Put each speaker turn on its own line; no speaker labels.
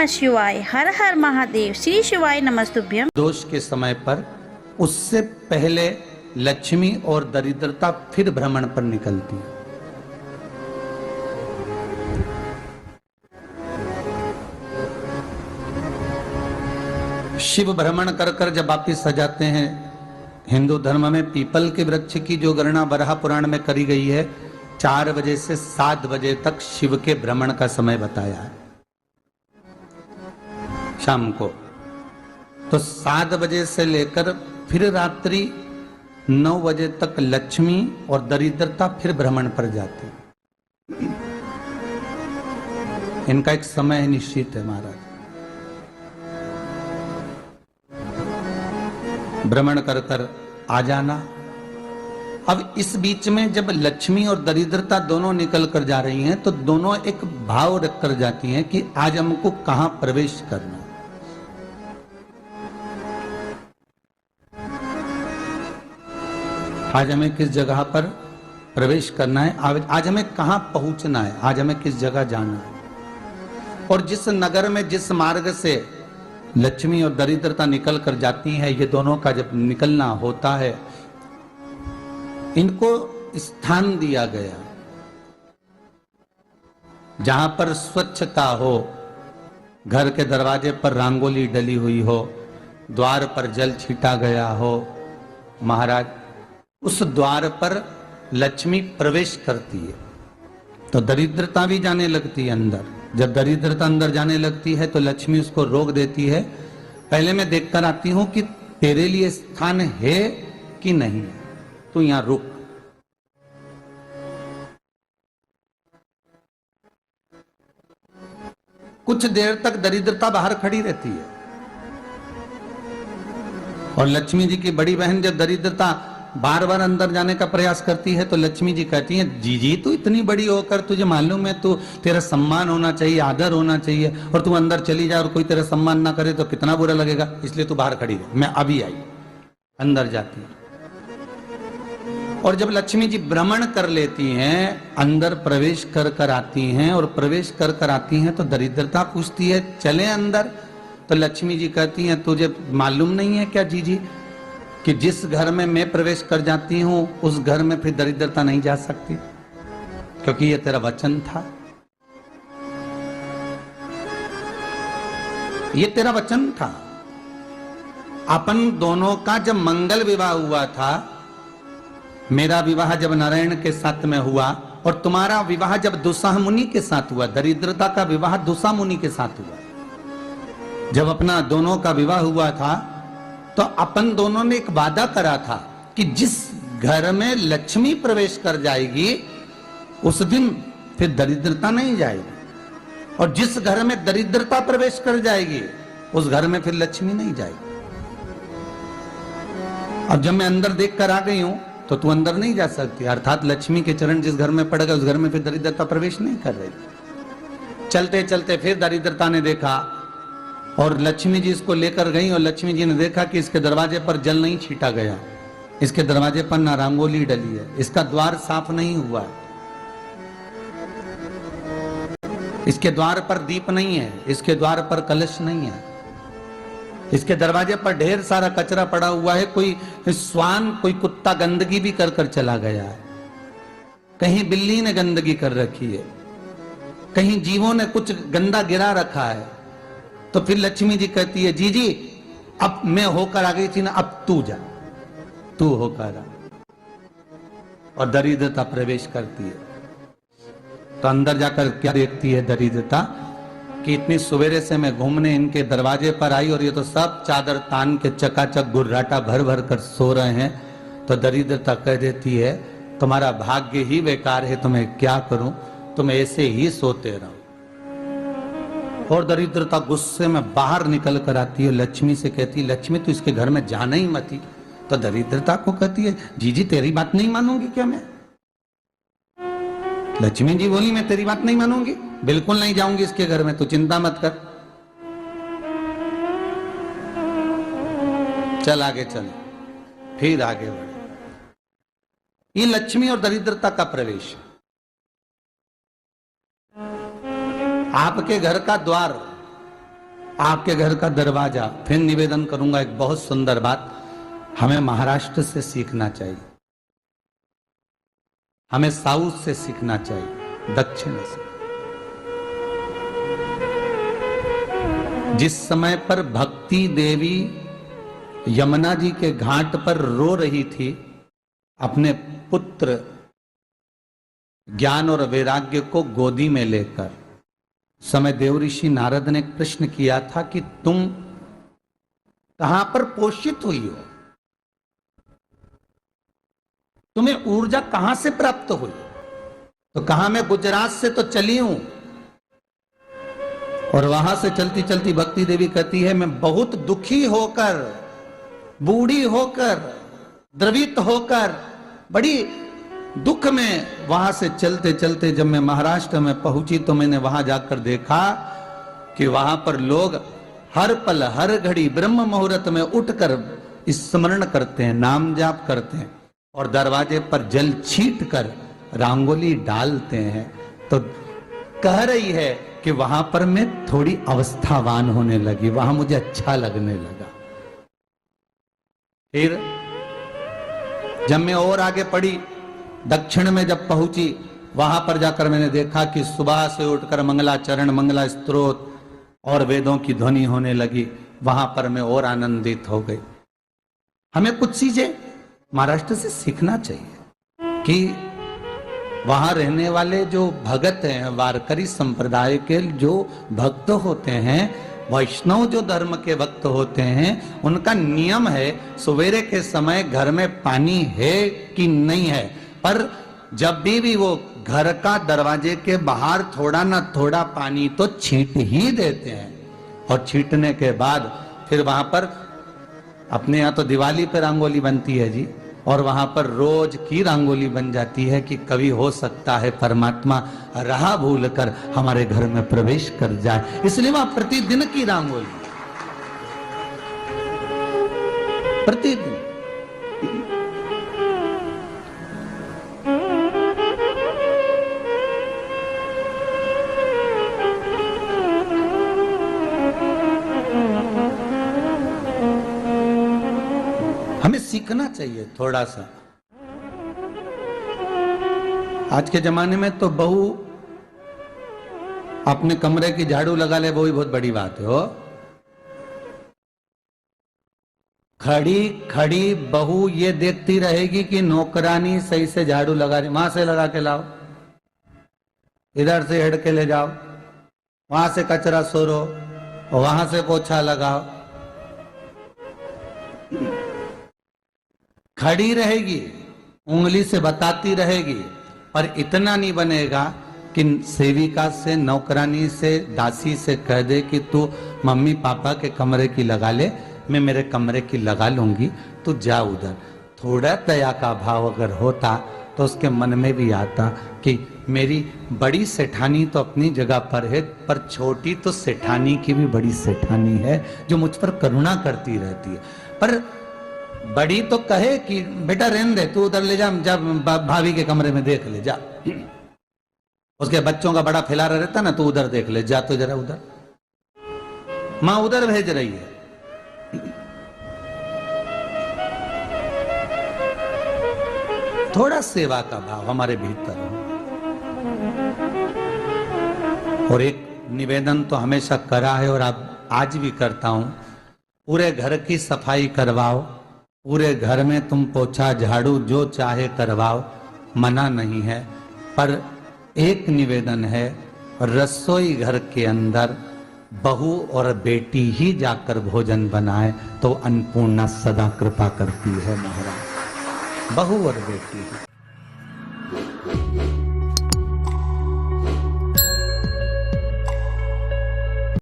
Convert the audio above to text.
नमः शिवाय। हर हर महादेव। श्री शिवाय नमस्तुभ्यम।
दोष के समय पर उससे पहले लक्ष्मी और दरिद्रता फिर भ्रमण पर निकलती है। शिव भ्रमण कर कर जब वापिस आ जाते हैं, हिंदू धर्म में पीपल के वृक्ष की जो गणना वराह पुराण में करी गई है, 4 बजे से 7 बजे तक शिव के भ्रमण का समय बताया है शाम को। तो 7 बजे से लेकर फिर रात्रि 9 बजे तक लक्ष्मी और दरिद्रता फिर भ्रमण पर जाती है। इनका एक समय निश्चित है महाराज। भ्रमण कर कर आ जाना। अब इस बीच में जब लक्ष्मी और दरिद्रता दोनों निकल कर जा रही हैं, तो दोनों एक भाव रख कर जाती हैं कि आज हमको कहां प्रवेश करना। आज हमें किस जगह पर प्रवेश करना है, आज हमें कहां पहुंचना है, आज हमें किस जगह जाना है। और जिस नगर में जिस मार्ग से लक्ष्मी और दरिद्रता निकल कर जाती है, ये दोनों का जब निकलना होता है, इनको स्थान दिया गया जहां पर स्वच्छता हो, घर के दरवाजे पर रंगोली डली हुई हो, द्वार पर जल छीटा गया हो। महाराज, उस द्वार पर लक्ष्मी प्रवेश करती है तो दरिद्रता भी जाने लगती है अंदर। जब दरिद्रता अंदर जाने लगती है तो लक्ष्मी उसको रोक देती है। पहले मैं देखकर आती हूं कि तेरे लिए स्थान है कि नहीं, तू यहां रुक। कुछ देर तक दरिद्रता बाहर खड़ी रहती है और लक्ष्मी जी की बड़ी बहन जब दरिद्रता बार बार अंदर जाने का प्रयास करती है तो लक्ष्मी जी कहती हैं, जी तू इतनी बड़ी होकर तुझे मालूम है तू तेरा सम्मान होना चाहिए, आदर होना चाहिए, और तू अंदर चली जाए और कोई तेरा सम्मान ना करे तो कितना बुरा लगेगा, इसलिए तू बाहर खड़ी रहे। मैं अभी आई। अंदर जाती है और जब लक्ष्मी जी भ्रमण कर लेती हैं, अंदर प्रवेश कर कर आती हैं और प्रवेश कर कर आती हैं तो दरिद्रता पूछती है चले अंदर। तो लक्ष्मी जी कहती हैं, तुझे मालूम नहीं है क्या जी कि जिस घर में मैं प्रवेश कर जाती हूं उस घर में फिर दरिद्रता नहीं जा सकती, क्योंकि ये तेरा वचन था, ये तेरा वचन था। अपन दोनों का जब मंगल विवाह हुआ था, मेरा विवाह जब नारायण के साथ में हुआ और तुम्हारा विवाह जब दुसाह मुनि के साथ हुआ, दरिद्रता का विवाह दुसा मुनि के साथ हुआ। जब अपना दोनों का विवाह हुआ था तो अपन दोनों ने एक वादा करा था कि जिस घर में लक्ष्मी प्रवेश कर जाएगी उस दिन फिर दरिद्रता नहीं जाएगी, और जिस घर में दरिद्रता प्रवेश कर जाएगी उस घर में फिर लक्ष्मी नहीं जाएगी। अब जब मैं अंदर देख कर आ गई हूं तो तू अंदर नहीं जा सकती, अर्थात लक्ष्मी के चरण जिस घर में पड़ गए उस घर में फिर दरिद्रता प्रवेश नहीं कर रही। चलते चलते फिर दरिद्रता ने देखा और लक्ष्मी जी इसको लेकर गई और लक्ष्मी जी ने देखा कि इसके दरवाजे पर जल नहीं छीटा गया, इसके दरवाजे पर ना रंगोली डली है, इसका द्वार साफ नहीं हुआ है, इसके द्वार पर दीप नहीं है, इसके द्वार पर कलश नहीं है, इसके दरवाजे पर ढेर सारा कचरा पड़ा हुआ है, कोई स्वान कोई कुत्ता गंदगी भी कर कर चला गया है, कहीं बिल्ली ने गंदगी कर रखी है, कहीं जीवों ने कुछ गंदा गिरा रखा है। तो फिर लक्ष्मी जी कहती है, जी अब मैं होकर आ गई थी ना, अब तू जा, तू होकर आ। और दरिद्रता प्रवेश करती है तो अंदर जाकर क्या देखती है दरिद्रता कि इतनी सवेरे से मैं घूमने इनके दरवाजे पर आई और ये तो सब चादर तान के चकाचक गुर्राटा भर भर कर सो रहे हैं। तो दरिद्रता कह देती है, तुम्हारा भाग्य ही बेकार है, तुम्हें क्या करूं, तुम ऐसे ही सोते रहो। और दरिद्रता गुस्से में बाहर निकल कर आती है, लक्ष्मी से कहती है, लक्ष्मी तू इसके घर में जाना ही मत ही। तो दरिद्रता को कहती है, जी तेरी बात नहीं मानूंगी क्या मैं? लक्ष्मी जी बोली, मैं तेरी बात नहीं मानूंगी, बिल्कुल नहीं जाऊंगी इसके घर में, तू चिंता मत कर, चल आगे चल। फिर आगे बढ़े। ये लक्ष्मी और दरिद्रता का प्रवेश। आपके घर का द्वार आपके घर का दरवाजा। फिर निवेदन करूंगा एक बहुत सुंदर बात, हमें महाराष्ट्र से सीखना चाहिए, हमें साउथ से सीखना चाहिए, दक्षिण से। जिस समय पर भक्ति देवी यमुना जी के घाट पर रो रही थी अपने पुत्र ज्ञान और वैराग्य को गोदी में लेकर, समय देवऋषि नारद ने एक प्रश्न किया था कि तुम कहां पर पोषित हुई हो, तुम्हें ऊर्जा कहां से प्राप्त हुई? तो कहा मैं गुजरात से तो चली हूं। और वहां से चलती चलती भक्ति देवी कहती है मैं बहुत दुखी होकर, बूढ़ी होकर, द्रवित होकर, बड़ी दुख में वहां से चलते चलते जब मैं महाराष्ट्र में पहुंची तो मैंने वहां जाकर देखा कि वहां पर लोग हर पल हर घड़ी ब्रह्म मुहूर्त में उठकर स्मरण करते हैं, नाम जाप करते हैं और दरवाजे पर जल छीट कर रंगोली डालते हैं। तो कह रही है कि वहां पर मैं थोड़ी अवस्थावान होने लगी, वहां मुझे अच्छा लगने लगा। फिर जब मैं और आगे पढ़ी, दक्षिण में जब पहुंची, वहां पर जाकर मैंने देखा कि सुबह से उठकर मंगलाचरण, मंगला स्तोत्र और वेदों की ध्वनि होने लगी। वहां पर मैं और आनंदित हो गई। हमें कुछ चीजें महाराष्ट्र से सीखना चाहिए कि वहां रहने वाले जो भगत हैं, वारकरी संप्रदाय के जो भक्त होते हैं, वैष्णव जो धर्म के भक्त होते हैं, उनका नियम है सवेरे के समय घर में पानी है कि नहीं है, पर जब भी वो घर का दरवाजे के बाहर थोड़ा ना थोड़ा पानी तो छींट ही देते हैं। और छींटने के बाद फिर वहां पर अपने यहाँ तो दिवाली पे रंगोली बनती है जी, और वहां पर रोज की रंगोली बन जाती है कि कभी हो सकता है परमात्मा राह भूल कर हमारे घर में प्रवेश कर जाए, इसलिए वहां प्रतिदिन की रंगोली, प्रतिदिन। हमें सीखना चाहिए थोड़ा सा। आज के जमाने में तो बहू अपने कमरे की झाड़ू लगा ले, वो ही बहुत बड़ी बात है। हो खड़ी खड़ी बहू ये देखती रहेगी कि नौकरानी सही से झाड़ू लगा रही, वहां से लगा के लाओ, इधर से हेड के ले जाओ, वहां से कचरा सोरो, वहां से पोछा लगाओ। खड़ी रहेगी, उंगली से बताती रहेगी, पर इतना नहीं बनेगा कि सेविका से, नौकरानी से, दासी से कह दे कि तू मम्मी पापा के कमरे की लगा ले, मैं मेरे कमरे की लगा लूंगी, तू जा उधर। थोड़ा दया का भाव अगर होता तो उसके मन में भी आता कि मेरी बड़ी सेठानी तो अपनी जगह पर है, पर छोटी तो सेठानी की भी बड़ी सेठानी है जो मुझ पर करुणा करती रहती है। पर बड़ी तो कहे कि बेटा रहने दे, तू उधर ले जा, जब भाभी के कमरे में देख ले जा। उसके बच्चों का बड़ा फैलारा रहता ना, तू उधर देख ले जा, तो जरा उधर, मां उधर भेज रही है। थोड़ा सेवा का भाव हमारे भीतर हो। और एक निवेदन तो हमेशा करा है और अब आज भी करता हूं, पूरे घर की सफाई करवाओ, पूरे घर में तुम पोछा झाड़ू जो चाहे करवाओ, मना नहीं है। पर एक निवेदन है, रसोई घर के अंदर बहू और बेटी ही जाकर भोजन बनाए तो अन्नपूर्णा सदा कृपा करती है महाराज। बहू और बेटी ही।